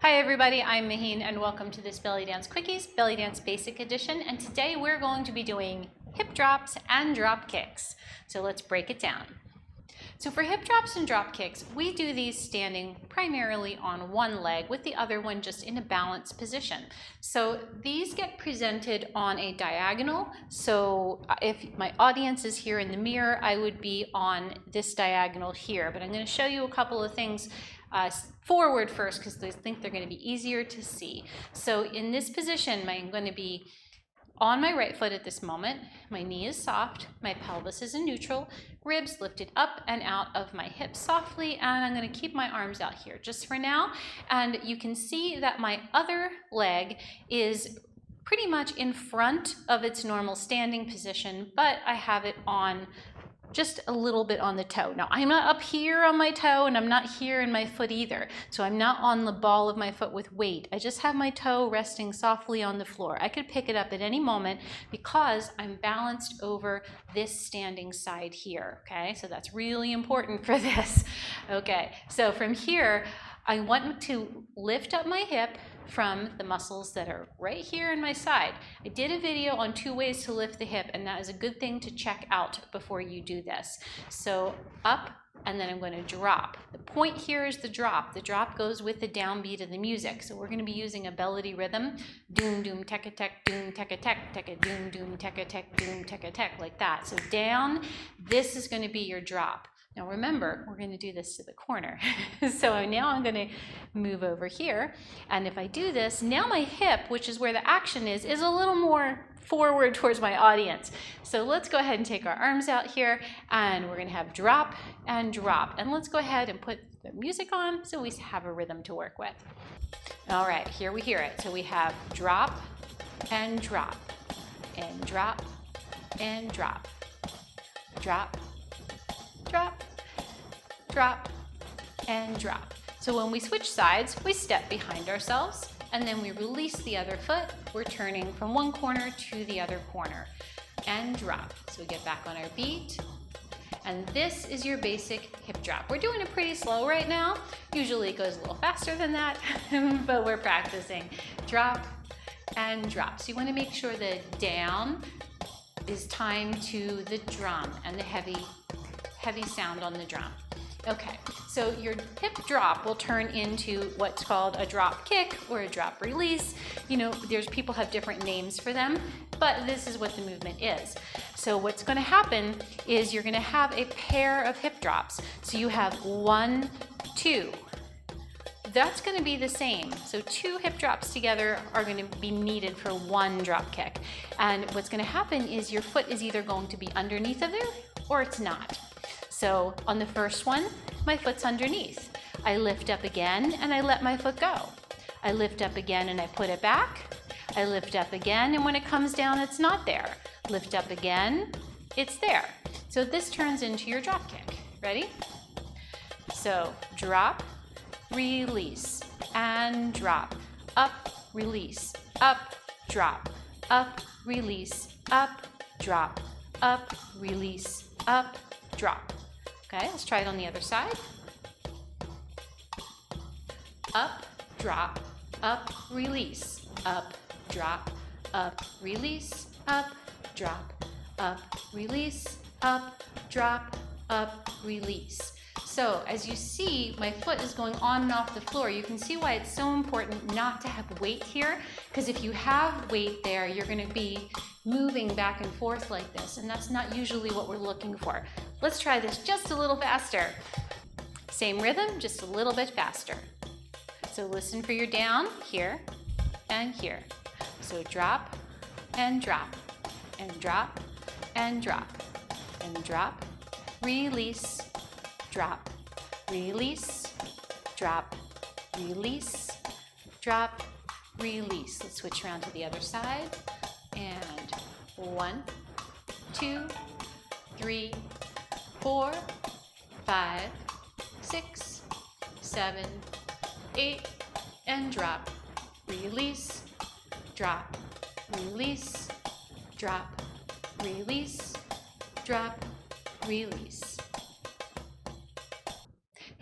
Hi everybody, I'm Mahin and welcome to this Bellydance Quickies, Bellydance Basic Edition, and today we're going to be doing hip drops and drop kicks. So let's break it down. So for hip drops and drop kicks, we do these standing primarily on one leg with the other one just in a balanced position. So these get presented on a diagonal. So if my audience is here in the mirror, I would be on this diagonal here. But I'm going to show you a couple of things forward first because I think they're going to be easier to see. So in this position, I'm going to be on my right foot at this moment. My knee is soft, my pelvis is in neutral, ribs lifted up and out of my hips softly, and I'm going to keep my arms out here just for now. And you can see that my other leg is pretty much in front of its normal standing position, but I have it on just a little bit on the toe. Now, I'm not up here on my toe and I'm not here in my foot either. So I'm not on the ball of my foot with weight. I just have my toe resting softly on the floor. I could pick it up at any moment because I'm balanced over this standing side here, okay? So that's really important for this. Okay, so from here, I want to lift up my hip from the muscles that are right here in my side. I did a video on 2 ways to lift the hip, and that is a good thing to check out before you do this. So up, and then I'm going to drop. The point here is the drop. The drop goes with the downbeat of the music. So we're going to be using a Bellydance rhythm. Doom, doom, tek a tek, doom, tek a tek, tek a doom, doom, tek a tek, doom, tek a tek, like that. So down, this is going to be your drop. Now remember, we're going to do this to the corner. So now I'm going to move over here. And if I do this, now my hip, which is where the action is a little more forward towards my audience. So let's go ahead and take our arms out here, and we're going to have drop and drop. And let's go ahead and put the music on so we have a rhythm to work with. All right, here we hear it. So we have drop and drop, and drop and drop, drop, drop, drop, and drop. So when we switch sides, we step behind ourselves, and then we release the other foot. We're turning from one corner to the other corner, and drop. So we get back on our beat, and this is your basic hip drop. We're doing it pretty slow right now. Usually it goes a little faster than that, but we're practicing. Drop and drop. So you want to make sure the down is timed to the drum and the heavy sound on the drum. Okay, so your hip drop will turn into what's called a drop kick or a drop release. You know, people have different names for them, but this is what the movement is. So what's going to happen is you're going to have a pair of hip drops. So you have 1, 2. That's going to be the same. So 2 hip drops together are going to be needed for 1 drop kick. And what's going to happen is your foot is either going to be underneath of there or it's not. So on the first one, my foot's underneath. I lift up again and I let my foot go. I lift up again and I put it back. I lift up again, and when it comes down, it's not there. Lift up again, it's there. So this turns into your drop kick. Ready? So drop, release, and drop. Up, release, up, drop. Up, release, up, drop. Up, release, up, drop. Okay, let's try it on the other side. Up, drop, up, release, up, drop, up, release, up, drop, up, release, up, drop, up, release. So as you see, my foot is going on and off the floor. You can see why it's so important not to have weight here, because if you have weight there, you're going to be moving back and forth like this, and that's not usually what we're looking for. Let's try this just a little faster. Same rhythm, just a little bit faster. So listen for your down here and here. So drop and drop and drop and drop and drop, release, drop, release, drop, release, drop, release. Let's switch around to the other side. And 1, 2, 3, 4, 5, 6, 7, 8, and drop, release, drop, release, drop, release, drop, release.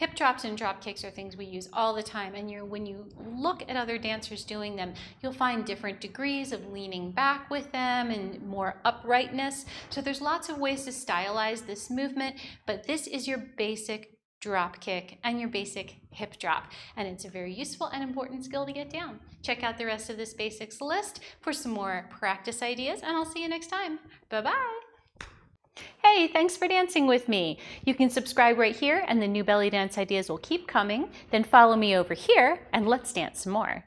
Hip drops and drop kicks are things we use all the time, and when you look at other dancers doing them, you'll find different degrees of leaning back with them and more uprightness. So there's lots of ways to stylize this movement, but this is your basic drop kick and your basic hip drop, and it's a very useful and important skill to get down. Check out the rest of this basics list for some more practice ideas, and I'll see you next time. Bye-bye. Hey, thanks for dancing with me. You can subscribe right here and the new belly dance ideas will keep coming. Then follow me over here and let's dance some more.